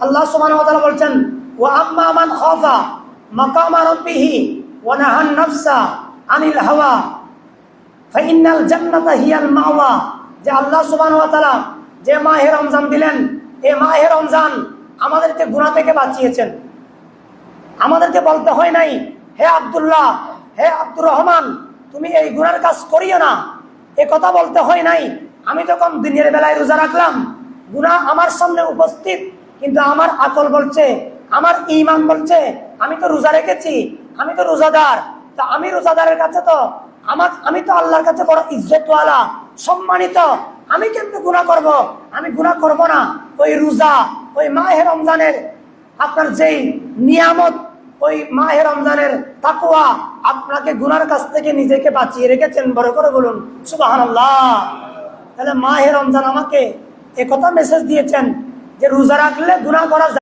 আল্লাহ সুবহানাহু ওয়া তাআলা বলছেন, ওয়া আম্মা মান খাফা মাকামা রাব্বিহি ওয়া নাহান নাফসা আনিল হাওয়া ফাইন্নাল জান্নাতা হিয়াল মাওয়া। যে আল্লাহ সুবহানাহু ওয়া তাআলা যে মাহে রমজান দিলেন, এই মাহে রমজান আমাদেরকে গুনাহ থেকে বাঁচিয়েছেন। আমাদেরকে বলতে হয় নাই, হে আব্দুল্লাহ, হে আব্দুর রহমান, তুমি এই গুনার কাজ করিও না, এ কথা বলতে হয় নাই। আমি যখন দিনের বেলায় রোজা রাখলাম, গুনাহ আমার সামনে উপস্থিত, কিন্তু আমার আকল বলছে, আমার ঈমান বলছে আমি তো রোজা রেখেছি, আমি তো রোজাদার। তা আমি রোজাদারের কাছে তো আমি তো আল্লাহর কাছে বড় ইজ্জতওয়ালা, সম্মানিত। আমি কিন্তু গুনাহ করব? আমি গুনাহ করব না। ওই রোজা, ওই মাহে রমজানের আপনার যেই নিয়ামত, ওই মাহে রমজানের তাকওয়া আপনাকে গুনার কাছ থেকে নিজেকে বাঁচিয়ে রেখেছেন। বড় করে বলুন সুবহানাল্লাহ। তাহলে মাহে রমজান আমাকে একথা মেসেজ দিয়েছেন যে রোজা রাখলে গুনাহ করা